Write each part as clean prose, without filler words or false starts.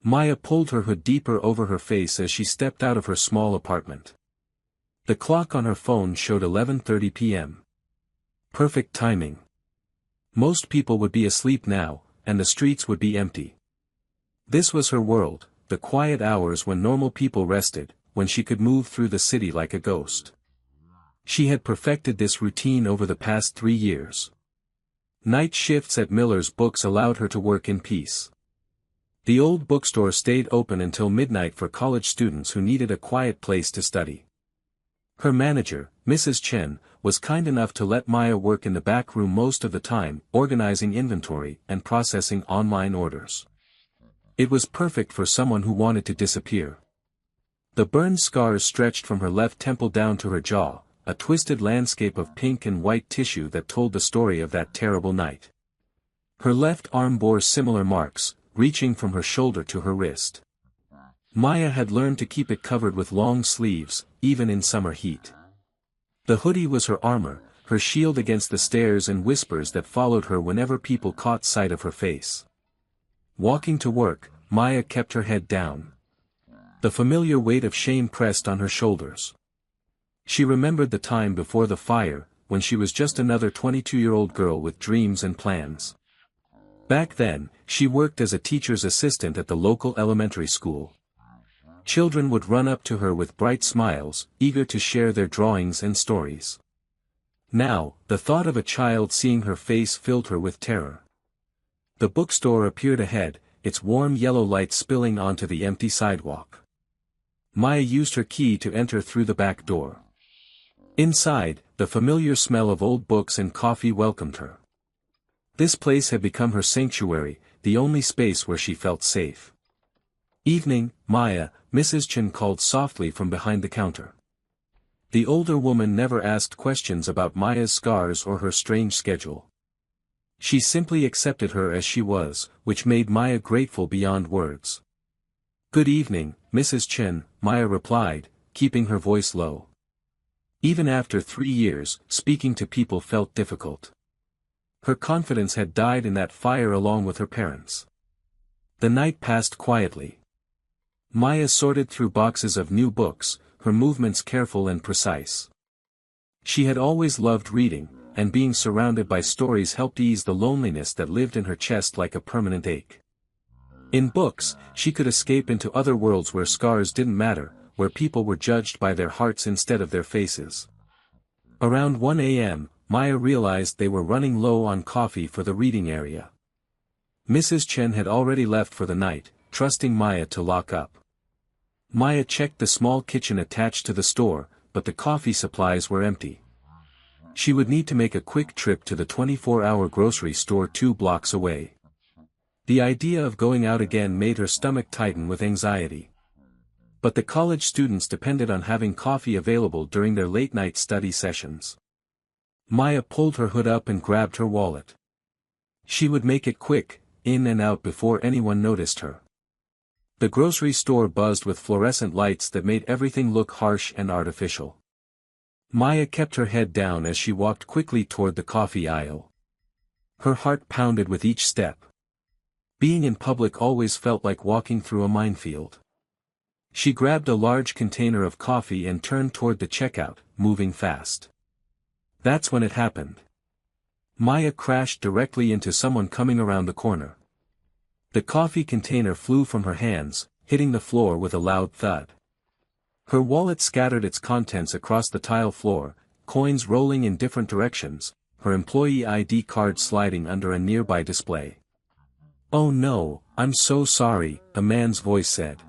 Maya pulled her hood deeper over her face as she stepped out of her small apartment. The clock on her phone showed 11:30 p.m. Perfect timing. Most people would be asleep now, and the streets would be empty. This was her world, the quiet hours when normal people rested, when she could move through the city like a ghost. She had perfected this routine over the past 3 years. Night shifts at Miller's Books allowed her to work in peace. The old bookstore stayed open until midnight for college students who needed a quiet place to study. Her manager, Mrs. Chen, was kind enough to let Maya work in the back room most of the time, organizing inventory and processing online orders. It was perfect for someone who wanted to disappear. The burned scars stretched from her left temple down to her jaw, a twisted landscape of pink and white tissue that told the story of that terrible night. Her left arm bore similar marks, reaching from her shoulder to her wrist. Maya had learned to keep it covered with long sleeves, even in summer heat. The hoodie was her armor, her shield against the stares and whispers that followed her whenever people caught sight of her face. Walking to work, Maya kept her head down. The familiar weight of shame pressed on her shoulders. She remembered the time before the fire, when she was just another 22-year-old girl with dreams and plans. Back then, she worked as a teacher's assistant at the local elementary school. Children would run up to her with bright smiles, eager to share their drawings and stories. Now, the thought of a child seeing her face filled her with terror. The bookstore appeared ahead, its warm yellow light spilling onto the empty sidewalk. Maya used her key to enter through the back door. Inside, the familiar smell of old books and coffee welcomed her. This place had become her sanctuary, the only space where she felt safe. "Evening, Maya," Mrs. Chen called softly from behind the counter. The older woman never asked questions about Maya's scars or her strange schedule. She simply accepted her as she was, which made Maya grateful beyond words. "Good evening, Mrs. Chen," Maya replied, keeping her voice low. Even after 3 years, speaking to people felt difficult. Her confidence had died in that fire along with her parents. The night passed quietly. Maya sorted through boxes of new books, her movements careful and precise. She had always loved reading, and being surrounded by stories helped ease the loneliness that lived in her chest like a permanent ache. In books, she could escape into other worlds where scars didn't matter, where people were judged by their hearts instead of their faces. Around 1 a.m., Maya realized they were running low on coffee for the reading area. Mrs. Chen had already left for the night, trusting Maya to lock up. Maya checked the small kitchen attached to the store, but the coffee supplies were empty. She would need to make a quick trip to the 24-hour grocery store 2 blocks away. The idea of going out again made her stomach tighten with anxiety. But the college students depended on having coffee available during their late-night study sessions. Maya pulled her hood up and grabbed her wallet. She would make it quick, in and out before anyone noticed her. The grocery store buzzed with fluorescent lights that made everything look harsh and artificial. Maya kept her head down as she walked quickly toward the coffee aisle. Her heart pounded with each step. Being in public always felt like walking through a minefield. She grabbed a large container of coffee and turned toward the checkout, moving fast. That's when it happened. Maya crashed directly into someone coming around the corner. The coffee container flew from her hands, hitting the floor with a loud thud. Her wallet scattered its contents across the tile floor, coins rolling in different directions, her employee ID card sliding under a nearby display. "Oh no, I'm so sorry," a man's voice said.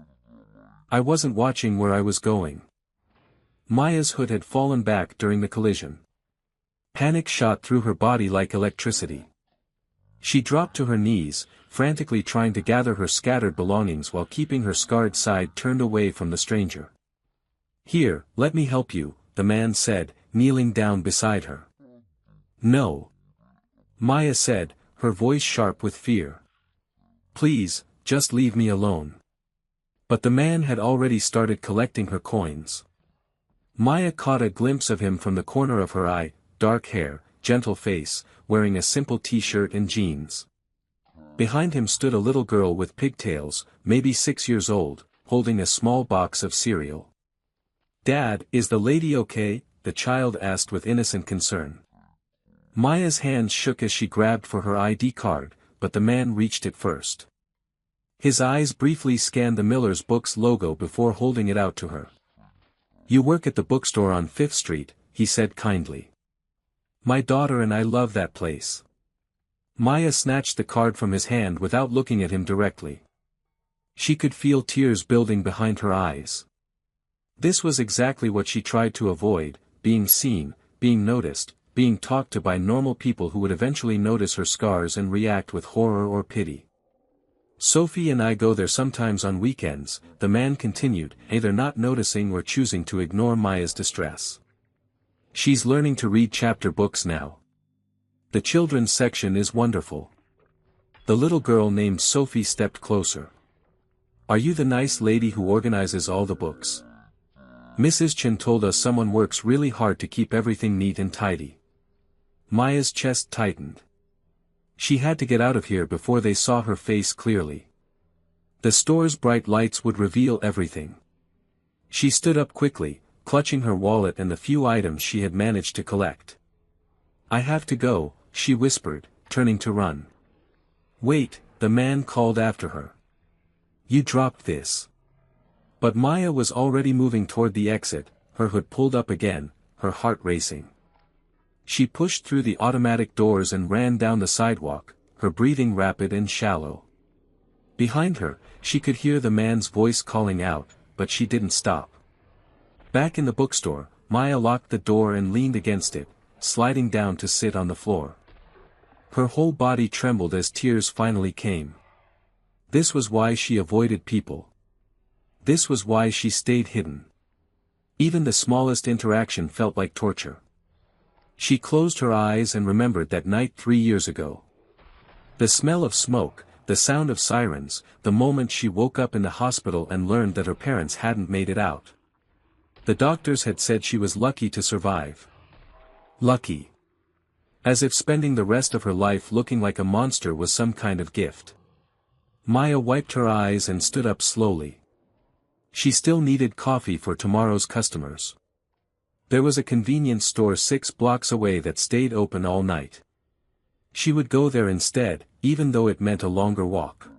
"I wasn't watching where I was going." Maya's hood had fallen back during the collision. Panic shot through her body like electricity. She dropped to her knees, frantically trying to gather her scattered belongings while keeping her scarred side turned away from the stranger. "Here, let me help you," the man said, kneeling down beside her. "No," Maya said, her voice sharp with fear. "Please, just leave me alone." But the man had already started collecting her coins. Maya caught a glimpse of him from the corner of her eye, dark hair, gentle face, wearing a simple t-shirt and jeans. Behind him stood a little girl with pigtails, maybe 6 years old, holding a small box of cereal. "Dad, is the lady okay?" the child asked with innocent concern. Maya's hands shook as she grabbed for her ID card, but the man reached it first. His eyes briefly scanned the Miller's Books logo before holding it out to her. "You work at the bookstore on 5th Street, he said kindly. "My daughter and I love that place." Maya snatched the card from his hand without looking at him directly. She could feel tears building behind her eyes. This was exactly what she tried to avoid, being seen, being noticed, being talked to by normal people who would eventually notice her scars and react with horror or pity. "Sophie and I go there sometimes on weekends," the man continued, either not noticing or choosing to ignore Maya's distress. "She's learning to read chapter books now. The children's section is wonderful." The little girl named Sophie stepped closer. "Are you the nice lady who organizes all the books? Mrs. Chen told us someone works really hard to keep everything neat and tidy." Maya's chest tightened. She had to get out of here before they saw her face clearly. The store's bright lights would reveal everything. She stood up quickly, clutching her wallet and the few items she had managed to collect. "I have to go," she whispered, turning to run. "Wait," the man called after her. "You dropped this." But Maya was already moving toward the exit, her hood pulled up again, her heart racing. She pushed through the automatic doors and ran down the sidewalk, her breathing rapid and shallow. Behind her, she could hear the man's voice calling out, but she didn't stop. Back in the bookstore, Maya locked the door and leaned against it, sliding down to sit on the floor. Her whole body trembled as tears finally came. This was why she avoided people. This was why she stayed hidden. Even the smallest interaction felt like torture. She closed her eyes and remembered that night 3 years ago. The smell of smoke, the sound of sirens, the moment she woke up in the hospital and learned that her parents hadn't made it out. The doctors had said she was lucky to survive. Lucky. As if spending the rest of her life looking like a monster was some kind of gift. Maya wiped her eyes and stood up slowly. She still needed coffee for tomorrow's customers. There was a convenience store 6 blocks away that stayed open all night. She would go there instead, even though it meant a longer walk.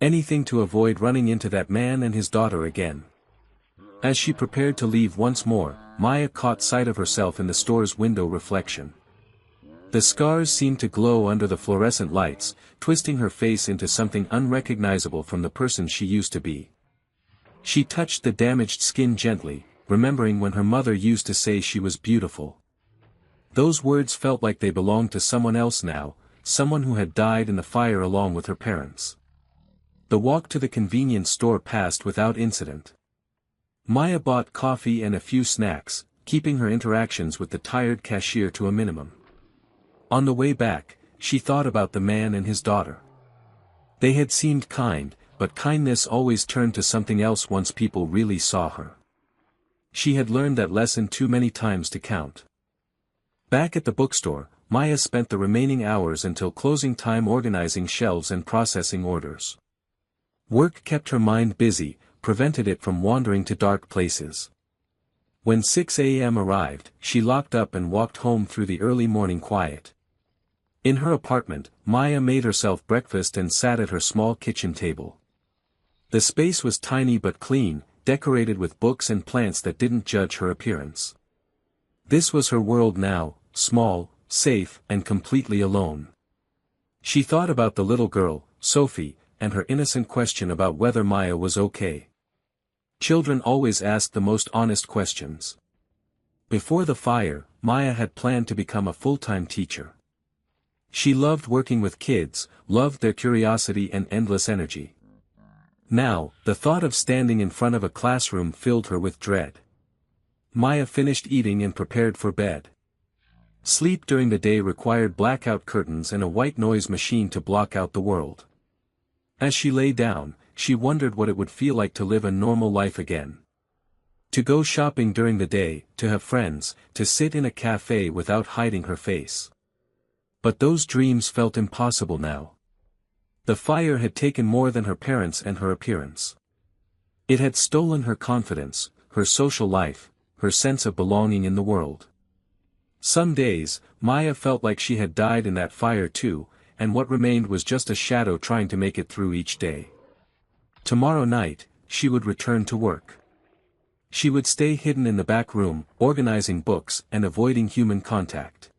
Anything to avoid running into that man and his daughter again. As she prepared to leave once more, Maya caught sight of herself in the store's window reflection. The scars seemed to glow under the fluorescent lights, twisting her face into something unrecognizable from the person she used to be. She touched the damaged skin gently, remembering when her mother used to say she was beautiful. Those words felt like they belonged to someone else now, someone who had died in the fire along with her parents. The walk to the convenience store passed without incident. Maya bought coffee and a few snacks, keeping her interactions with the tired cashier to a minimum. On the way back, she thought about the man and his daughter. They had seemed kind, but kindness always turned to something else once people really saw her. She had learned that lesson too many times to count. Back at the bookstore, Maya spent the remaining hours until closing time organizing shelves and processing orders. Work kept her mind busy, prevented it from wandering to dark places. When 6 a.m. arrived, she locked up and walked home through the early morning quiet. In her apartment, Maya made herself breakfast and sat at her small kitchen table. The space was tiny but clean, decorated with books and plants that didn't judge her appearance. This was her world now, small, safe, and completely alone. She thought about the little girl, Sophie, and her innocent question about whether Maya was okay. Children always ask the most honest questions. Before the fire, Maya had planned to become a full-time teacher. She loved working with kids, loved their curiosity and endless energy. Now, the thought of standing in front of a classroom filled her with dread. Maya finished eating and prepared for bed. Sleep during the day required blackout curtains and a white noise machine to block out the world. As she lay down, she wondered what it would feel like to live a normal life again. To go shopping during the day, to have friends, to sit in a cafe without hiding her face. But those dreams felt impossible now. The fire had taken more than her parents and her appearance. It had stolen her confidence, her social life, her sense of belonging in the world. Some days, Maya felt like she had died in that fire too, and what remained was just a shadow trying to make it through each day. Tomorrow night, she would return to work. She would stay hidden in the back room, organizing books and avoiding human contact.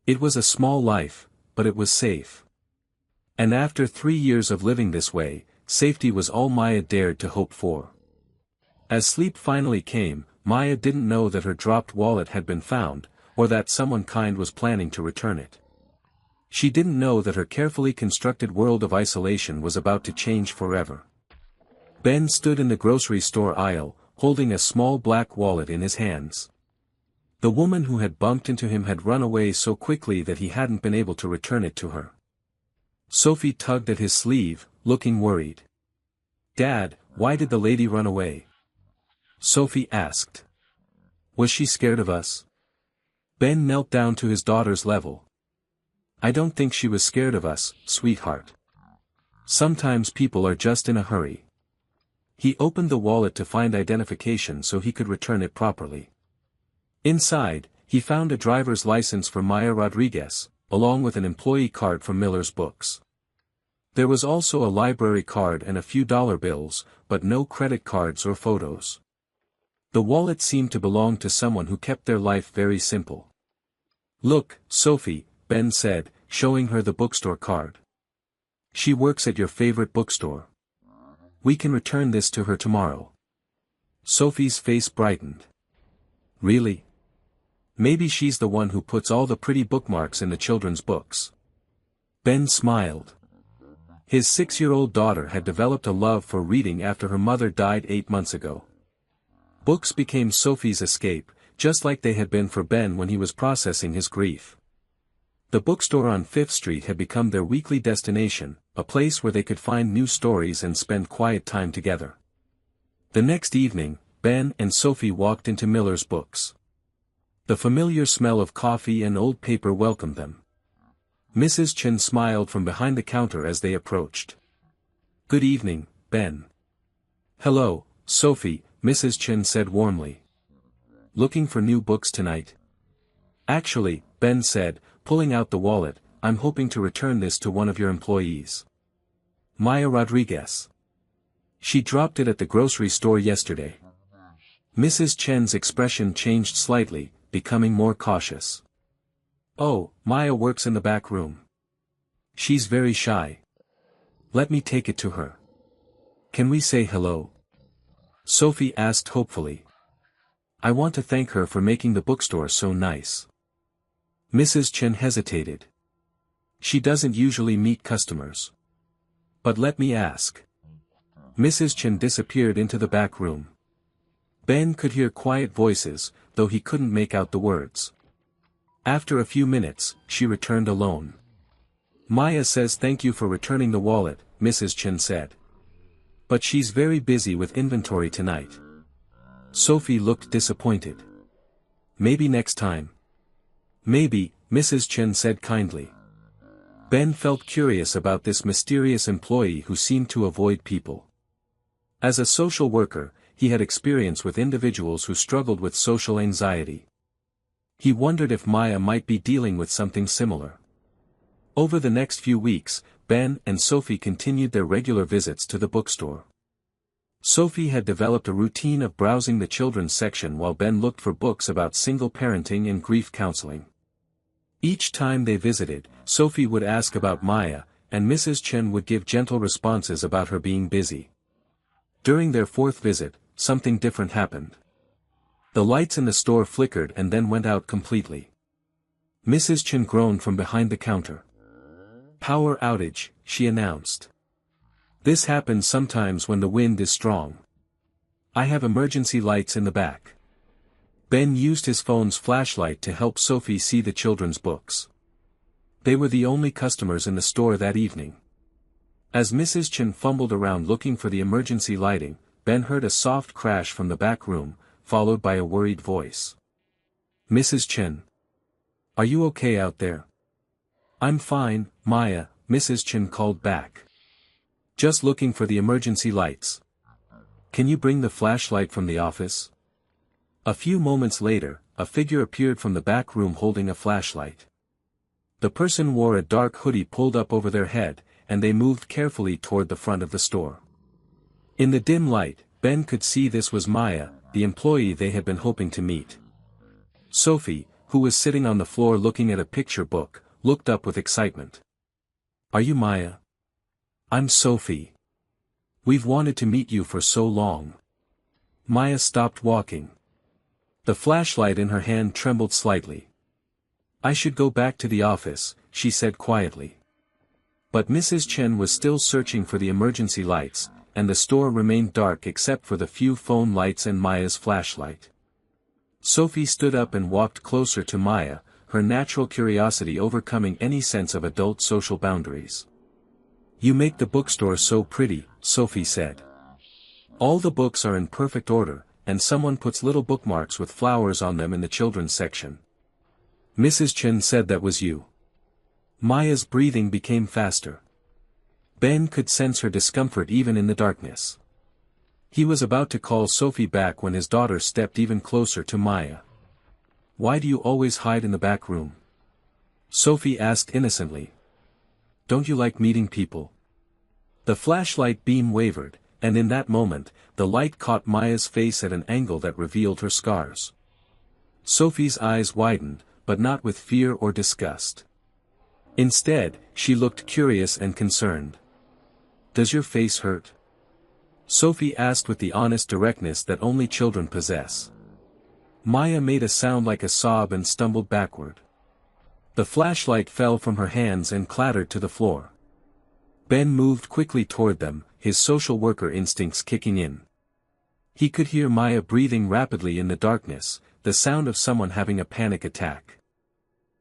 It was a small life, but it was safe. And after 3 years of living this way, safety was all Maya dared to hope for. As sleep finally came, Maya didn't know that her dropped wallet had been found, or that someone kind was planning to return it. She didn't know that her carefully constructed world of isolation was about to change forever. Ben stood in the grocery store aisle, holding a small black wallet in his hands. The woman who had bumped into him had run away so quickly that he hadn't been able to return it to her. Sophie tugged at his sleeve, looking worried. "Dad, why did the lady run away?" Sophie asked. "Was she scared of us?" Ben knelt down to his daughter's level. "I don't think she was scared of us, sweetheart. Sometimes people are just in a hurry." He opened the wallet to find identification so he could return it properly. Inside, he found a driver's license for Maya Rodriguez, along with an employee card from Miller's Books. There was also a library card and a few dollar bills, but no credit cards or photos. The wallet seemed to belong to someone who kept their life very simple. "Look, Sophie," Ben said, showing her the bookstore card. "She works at your favorite bookstore. We can return this to her tomorrow." Sophie's face brightened. "Really? Maybe she's the one who puts all the pretty bookmarks in the children's books." Ben smiled. His 6-year-old daughter had developed a love for reading after her mother died 8 months ago. Books became Sophie's escape, just like they had been for Ben when he was processing his grief. The bookstore on 5th Street had become their weekly destination, a place where they could find new stories and spend quiet time together. The next evening, Ben and Sophie walked into Miller's Books. The familiar smell of coffee and old paper welcomed them. Mrs. Chen smiled from behind the counter as they approached. "Good evening, Ben." "Hello, Sophie," Mrs. Chen said warmly. "Looking for new books tonight?" "Actually," Ben said, pulling out the wallet, "I'm hoping to return this to one of your employees. Maya Rodriguez. She dropped it at the grocery store yesterday." Mrs. Chen's expression changed slightly, becoming more cautious. "Oh, Maya works in the back room. She's very shy. Let me take it to her. Can we say hello?" Sophie asked hopefully. "I want to thank her for making the bookstore so nice." Mrs. Chen hesitated. "She doesn't usually meet customers. But let me ask." Mrs. Chen disappeared into the back room. Ben could hear quiet voices, though he couldn't make out the words. After a few minutes, she returned alone. "Maya says thank you for returning the wallet," Mrs. Chen said. "But she's very busy with inventory tonight." Sophie looked disappointed. "Maybe next time." "Maybe," Mrs. Chen said kindly. Ben felt curious about this mysterious employee who seemed to avoid people. As a social worker, he had experience with individuals who struggled with social anxiety. He wondered if Maya might be dealing with something similar. Over the next few weeks, Ben and Sophie continued their regular visits to the bookstore. Sophie had developed a routine of browsing the children's section while Ben looked for books about single parenting and grief counseling. Each time they visited, Sophie would ask about Maya, and Mrs. Chen would give gentle responses about her being busy. During their 4th visit, something different happened. The lights in the store flickered and then went out completely. Mrs. Chen groaned from behind the counter. "Power outage," she announced. "This happens sometimes when the wind is strong. I have emergency lights in the back." Ben used his phone's flashlight to help Sophie see the children's books. They were the only customers in the store that evening. As Mrs. Chen fumbled around looking for the emergency lighting, Ben heard a soft crash from the back room, followed by a worried voice. "Mrs. Chen. Are you okay out there?" "I'm fine, Maya," Mrs. Chen called back. Just looking for the emergency lights. Can you bring the flashlight from the office? A few moments later, a figure appeared from the back room holding a flashlight. The person wore a dark hoodie pulled up over their head, and they moved carefully toward the front of the store. In the dim light, Ben could see this was Maya, the employee they had been hoping to meet. Sophie, who was sitting on the floor looking at a picture book, looked up with excitement. Are you Maya? I'm Sophie. We've wanted to meet you for so long. Maya stopped walking. The flashlight in her hand trembled slightly. I should go back to the office, she said quietly. But Mrs. Chen was still searching for the emergency lights, and the store remained dark except for the few phone lights and Maya's flashlight. Sophie stood up and walked closer to Maya, her natural curiosity overcoming any sense of adult social boundaries. You make the bookstore so pretty, Sophie said. All the books are in perfect order, and someone puts little bookmarks with flowers on them in the children's section. Mrs. Chen said that was you. Maya's breathing became faster. Ben could sense her discomfort even in the darkness. He was about to call Sophie back when his daughter stepped even closer to Maya. Why do you always hide in the back room? Sophie asked innocently. Don't you like meeting people? The flashlight beam wavered, and in that moment, the light caught Maya's face at an angle that revealed her scars. Sophie's eyes widened, but not with fear or disgust. Instead, she looked curious and concerned. Does your face hurt? Sophie asked with the honest directness that only children possess. Maya made a sound like a sob and stumbled backward. The flashlight fell from her hands and clattered to the floor. Ben moved quickly toward them, his social worker instincts kicking in. He could hear Maya breathing rapidly in the darkness, the sound of someone having a panic attack.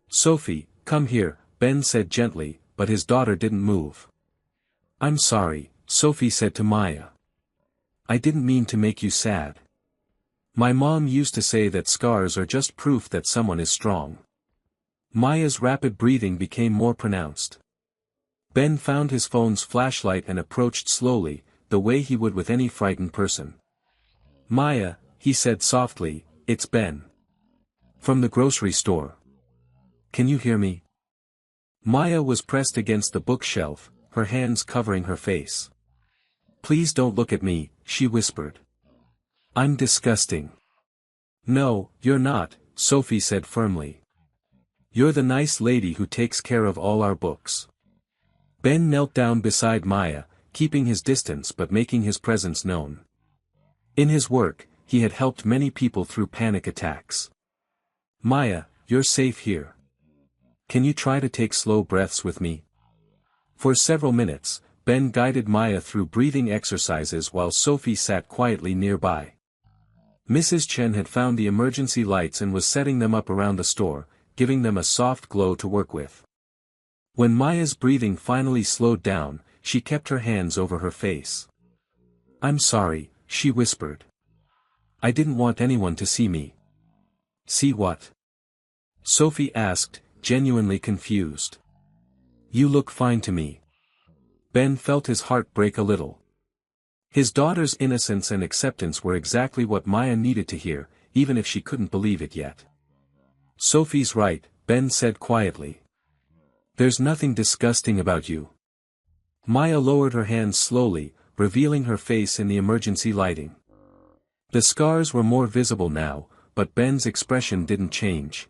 Sophie, come here, Ben said gently, but his daughter didn't move. I'm sorry, Sophie said to Maya. I didn't mean to make you sad. My mom used to say that scars are just proof that someone is strong. Maya's rapid breathing became more pronounced. Ben found his phone's flashlight and approached slowly, the way he would with any frightened person. Maya, he said softly, it's Ben. From the grocery store. Can you hear me? Maya was pressed against the bookshelf, her hands covering her face. Please don't look at me, she whispered. I'm disgusting. No, you're not, Sophie said firmly. You're the nice lady who takes care of all our books. Ben knelt down beside Maya, keeping his distance but making his presence known. In his work, he had helped many people through panic attacks. Maya, you're safe here. Can you try to take slow breaths with me? For several minutes, Ben guided Maya through breathing exercises while Sophie sat quietly nearby. Mrs. Chen had found the emergency lights and was setting them up around the store, giving them a soft glow to work with. When Maya's breathing finally slowed down, she kept her hands over her face. I'm sorry, she whispered. I didn't want anyone to see me. See what? Sophie asked, genuinely confused. You look fine to me. Ben felt his heart break a little. His daughter's innocence and acceptance were exactly what Maya needed to hear, even if she couldn't believe it yet. Sophie's right, Ben said quietly. There's nothing disgusting about you. Maya lowered her hands slowly, revealing her face in the emergency lighting. The scars were more visible now, but Ben's expression didn't change.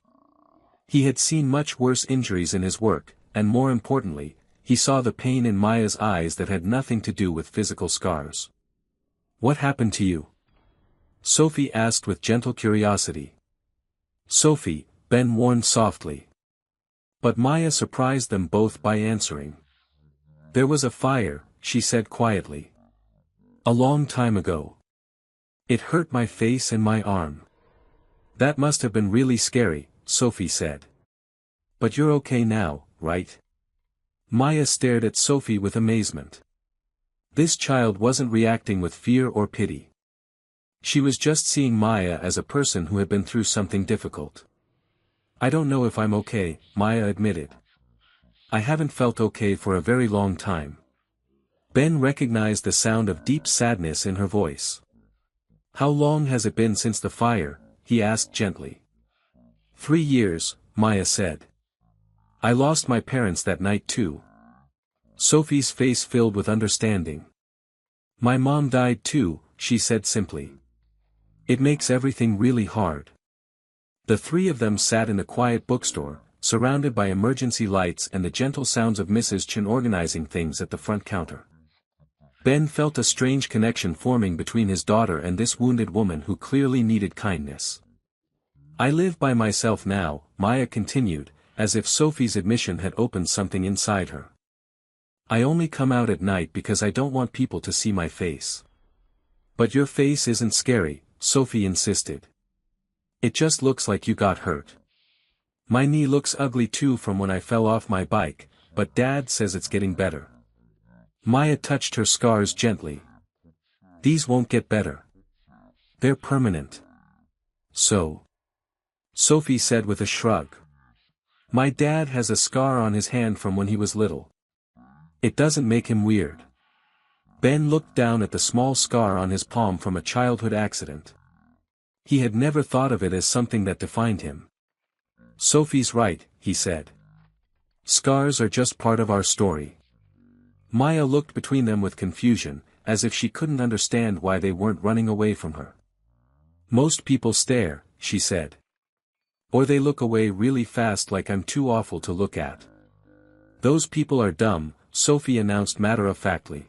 He had seen much worse injuries in his work, and more importantly, he saw the pain in Maya's eyes that had nothing to do with physical scars. What happened to you? Sophie asked with gentle curiosity. Sophie, Ben warned softly. But Maya surprised them both by answering. There was a fire, she said quietly. A long time ago. It hurt my face and my arm. That must have been really scary, Sophie said. But you're okay now, right? Maya stared at Sophie with amazement. This child wasn't reacting with fear or pity. She was just seeing Maya as a person who had been through something difficult. I don't know if I'm okay, Maya admitted. I haven't felt okay for a very long time. Ben recognized the sound of deep sadness in her voice. How long has it been since the fire? He asked gently. 3 years, Maya said. I lost my parents that night too. Sophie's face filled with understanding. My mom died too, she said simply. It makes everything really hard. The three of them sat in a quiet bookstore, surrounded by emergency lights and the gentle sounds of Mrs. Chen organizing things at the front counter. Ben felt a strange connection forming between his daughter and this wounded woman who clearly needed kindness. I live by myself now, Maya continued, as if Sophie's admission had opened something inside her. I only come out at night because I don't want people to see my face. But your face isn't scary, Sophie insisted. It just looks like you got hurt. My knee looks ugly too from when I fell off my bike, but Dad says it's getting better. Maya touched her scars gently. These won't get better. They're permanent. So? Sophie said with a shrug. My dad has a scar on his hand from when he was little. It doesn't make him weird. Ben looked down at the small scar on his palm from a childhood accident. He had never thought of it as something that defined him. Sophie's right, he said. Scars are just part of our story. Maya looked between them with confusion, as if she couldn't understand why they weren't running away from her. Most people stare, she said. Or they look away really fast like I'm too awful to look at. Those people are dumb, Sophie announced matter-of-factly.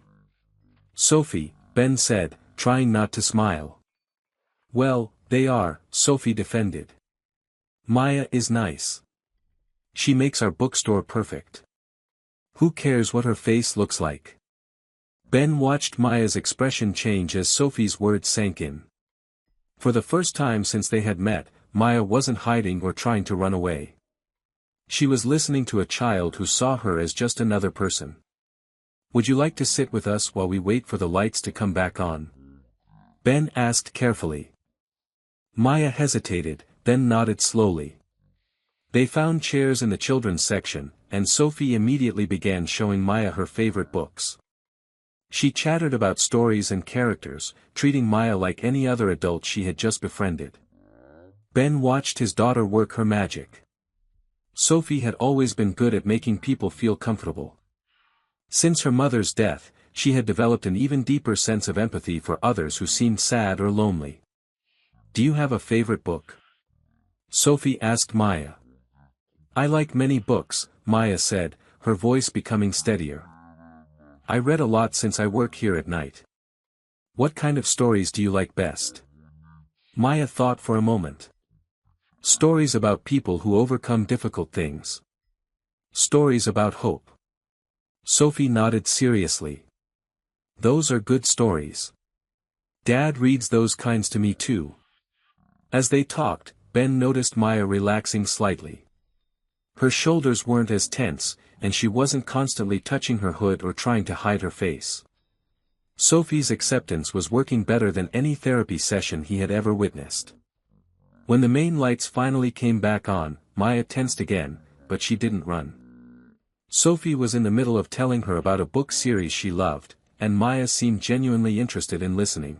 Sophie, Ben said, trying not to smile. Well, they are, Sophie defended. Maya is nice. She makes our bookstore perfect. Who cares what her face looks like? Ben watched Maya's expression change as Sophie's words sank in. For the first time since they had met, Maya wasn't hiding or trying to run away. She was listening to a child who saw her as just another person. Would you like to sit with us while we wait for the lights to come back on? Ben asked carefully. Maya hesitated, then nodded slowly. They found chairs in the children's section, and Sophie immediately began showing Maya her favorite books. She chattered about stories and characters, treating Maya like any other adult she had just befriended. Ben watched his daughter work her magic. Sophie had always been good at making people feel comfortable. Since her mother's death, she had developed an even deeper sense of empathy for others who seemed sad or lonely. Do you have a favorite book? Sophie asked Maya. I like many books, Maya said, her voice becoming steadier. I read a lot since I work here at night. What kind of stories do you like best? Maya thought for a moment. Stories about people who overcome difficult things. Stories about hope. Sophie nodded seriously. Those are good stories. Dad reads those kinds to me too. As they talked, Ben noticed Maya relaxing slightly. Her shoulders weren't as tense, and she wasn't constantly touching her hood or trying to hide her face. Sophie's acceptance was working better than any therapy session he had ever witnessed. When the main lights finally came back on, Maya tensed again, but she didn't run. Sophie was in the middle of telling her about a book series she loved, and Maya seemed genuinely interested in listening.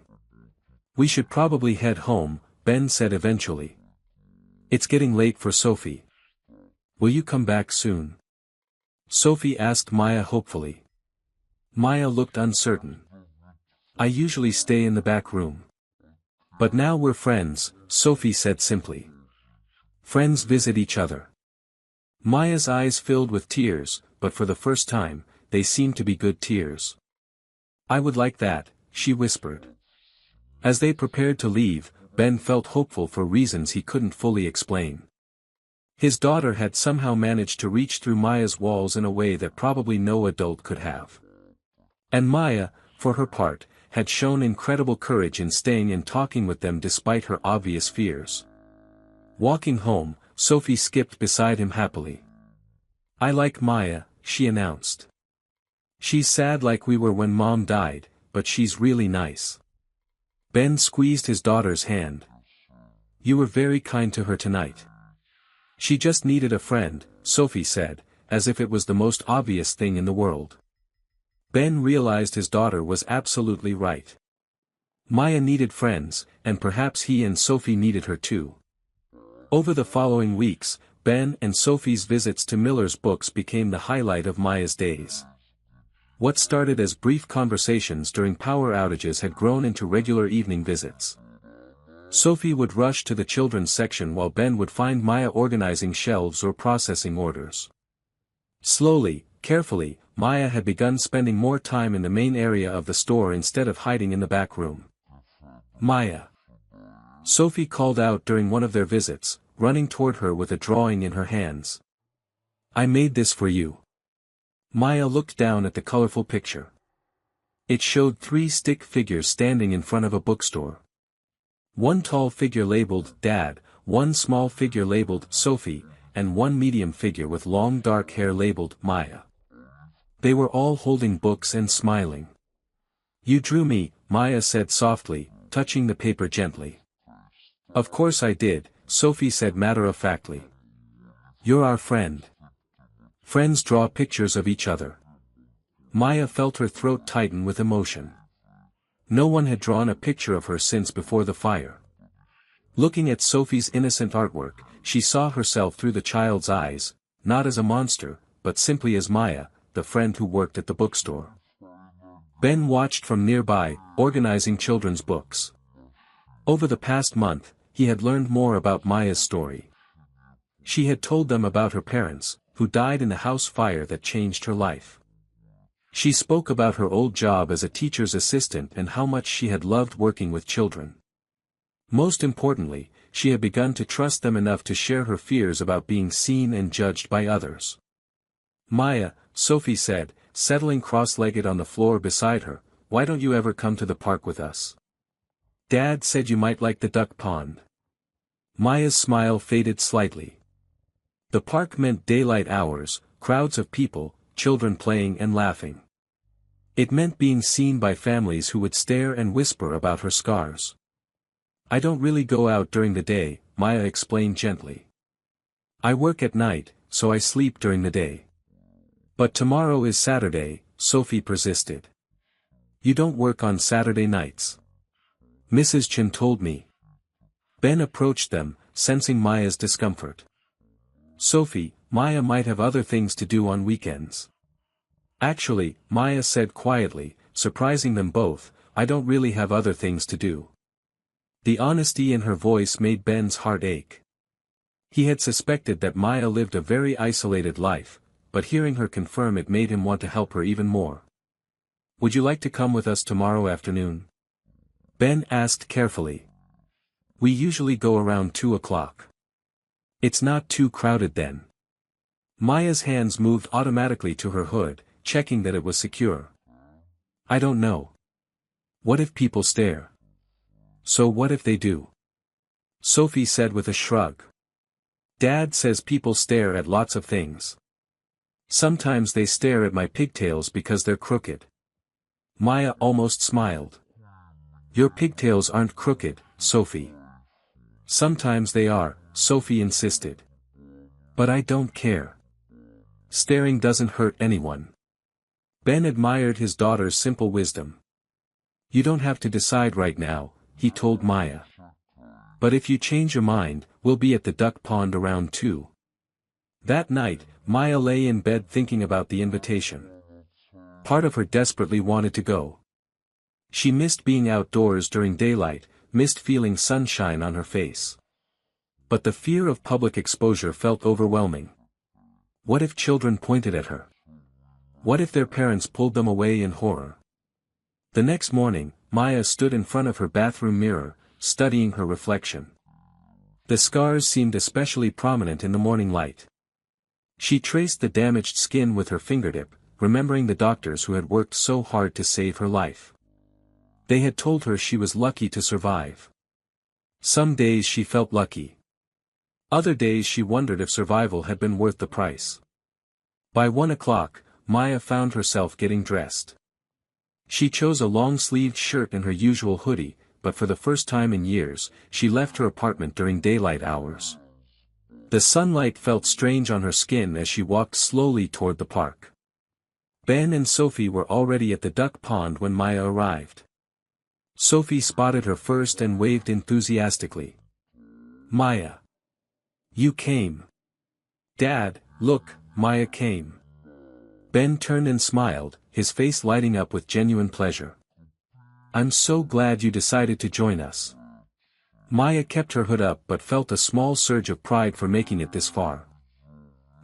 We should probably head home, Ben said eventually. It's getting late for Sophie. Will you come back soon? Sophie asked Maya hopefully. Maya looked uncertain. I usually stay in the back room. But now we're friends, Sophie said simply. Friends visit each other. Maya's eyes filled with tears, but for the first time, they seemed to be good tears. I would like that, she whispered. As they prepared to leave, Ben felt hopeful for reasons he couldn't fully explain. His daughter had somehow managed to reach through Maya's walls in a way that probably no adult could have. And Maya, for her part, had shown incredible courage in staying and talking with them despite her obvious fears. Walking home, Sophie skipped beside him happily. I like Maya, she announced. She's sad like we were when Mom died, but she's really nice. Ben squeezed his daughter's hand. You were very kind to her tonight. She just needed a friend, Sophie said, as if it was the most obvious thing in the world. Ben realized his daughter was absolutely right. Maya needed friends, and perhaps he and Sophie needed her too. Over the following weeks, Ben and Sophie's visits to Miller's books became the highlight of Maya's days. What started as brief conversations during power outages had grown into regular evening visits. Sophie would rush to the children's section while Ben would find Maya organizing shelves or processing orders. Slowly, carefully, Maya had begun spending more time in the main area of the store instead of hiding in the back room. Maya. Sophie called out during one of their visits, running toward her with a drawing in her hands. I made this for you. Maya looked down at the colorful picture. It showed 3 stick figures standing in front of a bookstore. One tall figure labeled Dad, one small figure labeled Sophie, and one medium figure with long dark hair labeled Maya. They were all holding books and smiling. You drew me, Maya said softly, touching the paper gently. Of course I did, Sophie said matter-of-factly. You're our friend. Friends draw pictures of each other. Maya felt her throat tighten with emotion. No one had drawn a picture of her since before the fire. Looking at Sophie's innocent artwork, she saw herself through the child's eyes, not as a monster, but simply as Maya, the friend who worked at the bookstore. Ben watched from nearby, organizing children's books. Over the past month, he had learned more about Maya's story. She had told them about her parents, who died in the house fire that changed her life. She spoke about her old job as a teacher's assistant and how much she had loved working with children. Most importantly, she had begun to trust them enough to share her fears about being seen and judged by others. Maya, Sophie said, settling cross-legged on the floor beside her, why don't you ever come to the park with us? Dad said you might like the duck pond. Maya's smile faded slightly. The park meant daylight hours, crowds of people, children playing and laughing. It meant being seen by families who would stare and whisper about her scars. I don't really go out during the day, Maya explained gently. I work at night, so I sleep during the day. But tomorrow is Saturday, Sophie persisted. You don't work on Saturday nights. Mrs. Chen told me. Ben approached them, sensing Maya's discomfort. Sophie, Maya might have other things to do on weekends. Actually, Maya said quietly, surprising them both, I don't really have other things to do. The honesty in her voice made Ben's heart ache. He had suspected that Maya lived a very isolated life, but hearing her confirm it made him want to help her even more. Would you like to come with us tomorrow afternoon? Ben asked carefully. We usually go around 2 o'clock. It's not too crowded then. Maya's hands moved automatically to her hood, checking that it was secure. I don't know. What if people stare? So what if they do? Sophie said with a shrug. Dad says people stare at lots of things. Sometimes they stare at my pigtails because they're crooked. Maya almost smiled. Your pigtails aren't crooked, Sophie. Sometimes they are, Sophie insisted. But I don't care. Staring doesn't hurt anyone. Ben admired his daughter's simple wisdom. You don't have to decide right now, he told Maya. But if you change your mind, we'll be at the duck pond around 2. That night, Maya lay in bed thinking about the invitation. Part of her desperately wanted to go. She missed being outdoors during daylight, missed feeling sunshine on her face. But the fear of public exposure felt overwhelming. What if children pointed at her? What if their parents pulled them away in horror? The next morning, Maya stood in front of her bathroom mirror, studying her reflection. The scars seemed especially prominent in the morning light. She traced the damaged skin with her fingertip, remembering the doctors who had worked so hard to save her life. They had told her she was lucky to survive. Some days she felt lucky. Other days she wondered if survival had been worth the price. By 1 o'clock, Maya found herself getting dressed. She chose a long-sleeved shirt and her usual hoodie, but for the first time in years, she left her apartment during daylight hours. The sunlight felt strange on her skin as she walked slowly toward the park. Ben and Sophie were already at the duck pond when Maya arrived. Sophie spotted her first and waved enthusiastically. Maya. You came. Dad, look, Maya came. Ben turned and smiled, his face lighting up with genuine pleasure. I'm so glad you decided to join us. Maya kept her hood up but felt a small surge of pride for making it this far.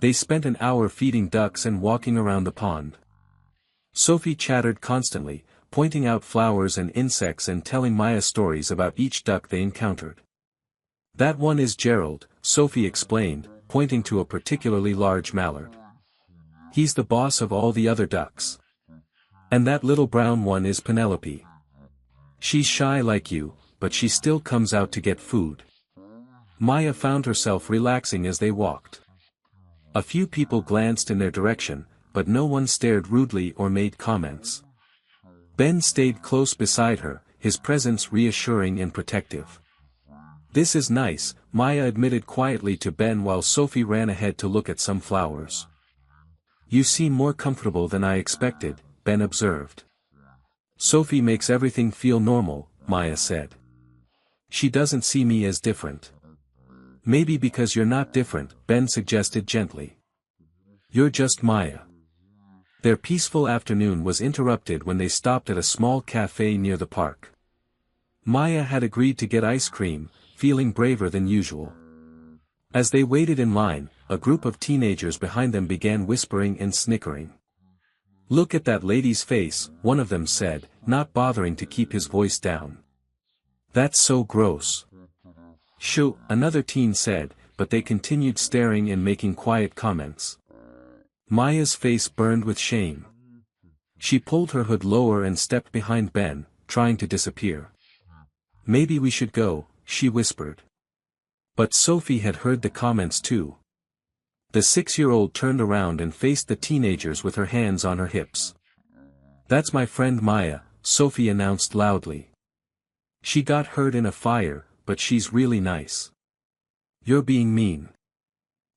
They spent an hour feeding ducks and walking around the pond. Sophie chattered constantly, pointing out flowers and insects and telling Maya stories about each duck they encountered. That one is Gerald, Sophie explained, pointing to a particularly large mallard. He's the boss of all the other ducks. And that little brown one is Penelope. She's shy like you, but she still comes out to get food. Maya found herself relaxing as they walked. A few people glanced in their direction, but no one stared rudely or made comments. Ben stayed close beside her, his presence reassuring and protective. This is nice, Maya admitted quietly to Ben while Sophie ran ahead to look at some flowers. You seem more comfortable than I expected, Ben observed. Sophie makes everything feel normal, Maya said. She doesn't see me as different. Maybe because you're not different, Ben suggested gently. You're just Maya. Their peaceful afternoon was interrupted when they stopped at a small cafe near the park. Maya had agreed to get ice cream, feeling braver than usual. As they waited in line, a group of teenagers behind them began whispering and snickering. Look at that lady's face, one of them said, not bothering to keep his voice down. That's so gross. Shoo, another teen said, but they continued staring and making quiet comments. Maya's face burned with shame. She pulled her hood lower and stepped behind Ben, trying to disappear. Maybe we should go, she whispered. But Sophie had heard the comments too. The 6-year-old turned around and faced the teenagers with her hands on her hips. That's my friend Maya, Sophie announced loudly. She got hurt in a fire, but she's really nice. You're being mean.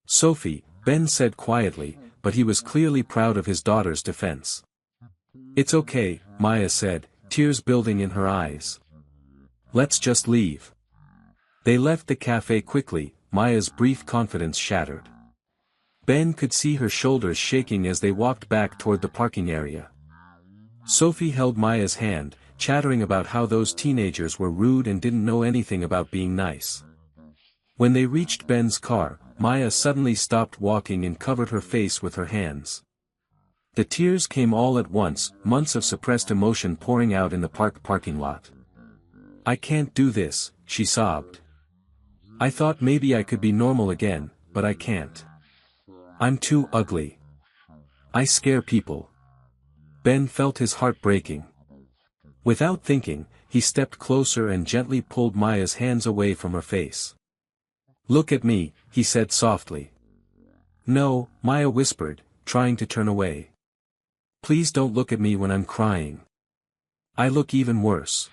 Sophie, Ben said quietly, but he was clearly proud of his daughter's defense. It's okay, Maya said, tears building in her eyes. Let's just leave. They left the cafe quickly, Maya's brief confidence shattered. Ben could see her shoulders shaking as they walked back toward the parking area. Sophie held Maya's hand, chattering about how those teenagers were rude and didn't know anything about being nice. When they reached Ben's car, Maya suddenly stopped walking and covered her face with her hands. The tears came all at once, months of suppressed emotion pouring out in the parking lot. I can't do this, she sobbed. I thought maybe I could be normal again, but I can't. I'm too ugly. I scare people. Ben felt his heart breaking. Without thinking, he stepped closer and gently pulled Maya's hands away from her face. Look at me, he said softly. No, Maya whispered, trying to turn away. Please don't look at me when I'm crying. I look even worse.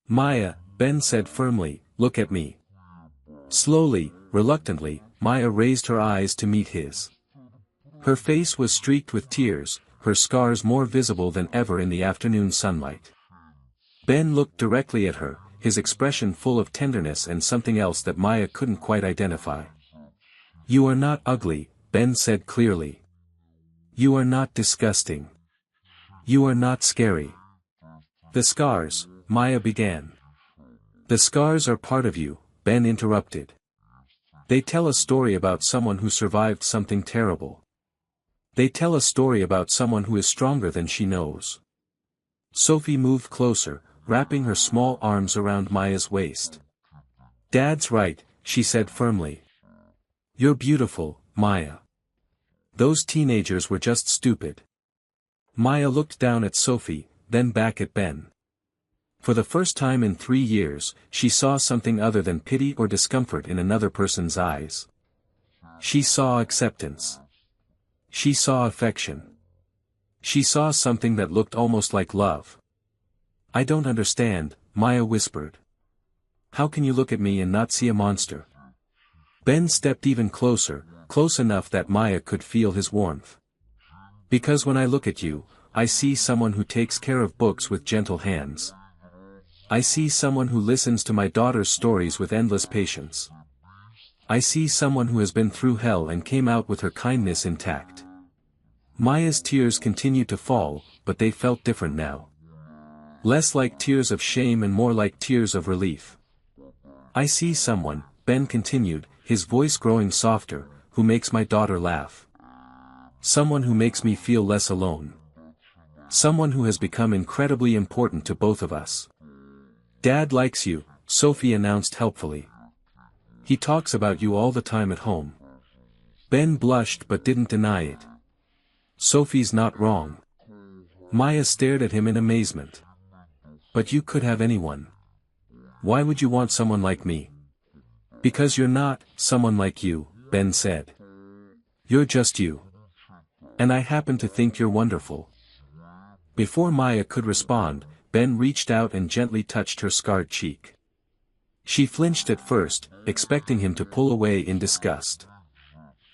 Maya, Ben said firmly, look at me. Slowly, reluctantly, Maya raised her eyes to meet his. Her face was streaked with tears, her scars more visible than ever in the afternoon sunlight. Ben looked directly at her, his expression full of tenderness and something else that Maya couldn't quite identify. You are not ugly, Ben said clearly. You are not disgusting. You are not scary. The scars, Maya began. The scars are part of you, Ben interrupted. They tell a story about someone who survived something terrible. They tell a story about someone who is stronger than she knows. Sophie moved closer, wrapping her small arms around Maya's waist. Dad's right, she said firmly. You're beautiful, Maya. Those teenagers were just stupid. Maya looked down at Sophie, then back at Ben. For the first time in 3 years, she saw something other than pity or discomfort in another person's eyes. She saw acceptance. She saw affection. She saw something that looked almost like love. I don't understand, Maya whispered. How can you look at me and not see a monster? Ben stepped even closer, close enough that Maya could feel his warmth. Because when I look at you, I see someone who takes care of books with gentle hands. I see someone who listens to my daughter's stories with endless patience. I see someone who has been through hell and came out with her kindness intact. Maya's tears continued to fall, but they felt different now. Less like tears of shame and more like tears of relief. I see someone, Ben continued, his voice growing softer, who makes my daughter laugh. Someone who makes me feel less alone. Someone who has become incredibly important to both of us. Dad likes you, Sophie announced helpfully. He talks about you all the time at home. Ben blushed but didn't deny it. Sophie's not wrong. Maya stared at him in amazement. But you could have anyone. Why would you want someone like me? Because you're not someone like you, Ben said. You're just you. And I happen to think you're wonderful. Before Maya could respond, Ben reached out and gently touched her scarred cheek. She flinched at first, expecting him to pull away in disgust.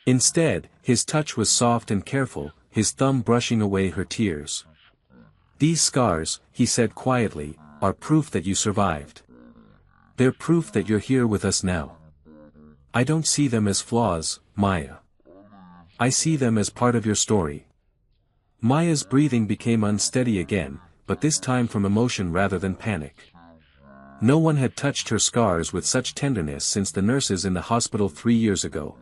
Instead, his touch was soft and careful, his thumb brushing away her tears. These scars, he said quietly, are proof that you survived. They're proof that you're here with us now. I don't see them as flaws, Maya. I see them as part of your story. Maya's breathing became unsteady again, but this time from emotion rather than panic. No one had touched her scars with such tenderness since the nurses in the hospital 3 years ago.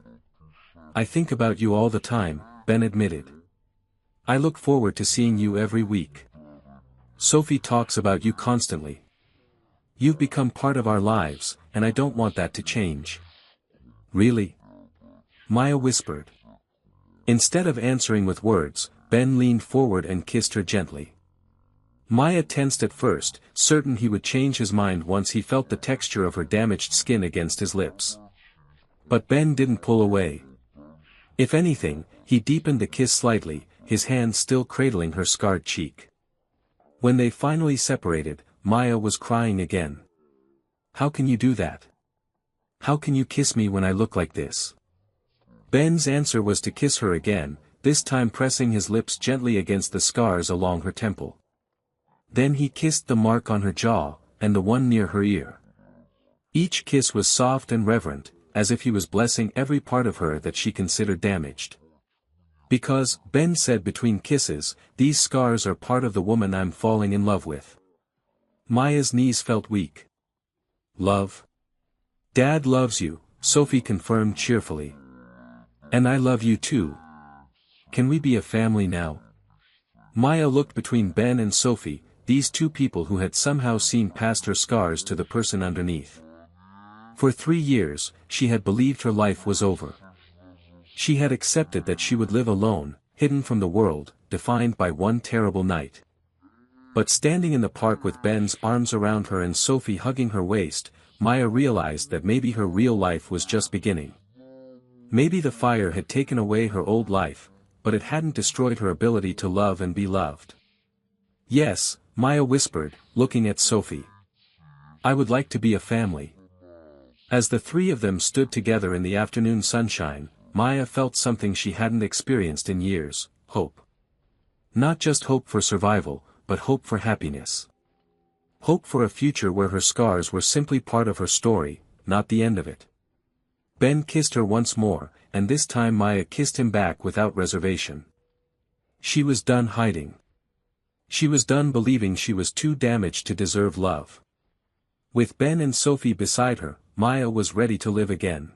I think about you all the time, Ben admitted. I look forward to seeing you every week. Sophie talks about you constantly. You've become part of our lives, and I don't want that to change. Really? Maya whispered. Instead of answering with words, Ben leaned forward and kissed her gently. Maya tensed at first, certain he would change his mind once he felt the texture of her damaged skin against his lips. But Ben didn't pull away. If anything, he deepened the kiss slightly, his hand still cradling her scarred cheek. When they finally separated, Maya was crying again. How can you do that? How can you kiss me when I look like this? Ben's answer was to kiss her again, this time pressing his lips gently against the scars along her temple. Then he kissed the mark on her jaw, and the one near her ear. Each kiss was soft and reverent, as if he was blessing every part of her that she considered damaged. Because, Ben said between kisses, these scars are part of the woman I'm falling in love with. Maya's knees felt weak. Love? Dad loves you, Sophie confirmed cheerfully. And I love you too. Can we be a family now? Maya looked between Ben and Sophie, these two people who had somehow seen past her scars to the person underneath. For 3 years, she had believed her life was over. She had accepted that she would live alone, hidden from the world, defined by one terrible night. But standing in the park with Ben's arms around her and Sophie hugging her waist, Maya realized that maybe her real life was just beginning. Maybe the fire had taken away her old life, but it hadn't destroyed her ability to love and be loved. Yes, Maya whispered, looking at Sophie. I would like to be a family. As the three of them stood together in the afternoon sunshine, Maya felt something she hadn't experienced in years, hope. Not just hope for survival, but hope for happiness. Hope for a future where her scars were simply part of her story, not the end of it. Ben kissed her once more, and this time Maya kissed him back without reservation. She was done hiding. She was done believing she was too damaged to deserve love. With Ben and Sophie beside her, Maya was ready to live again.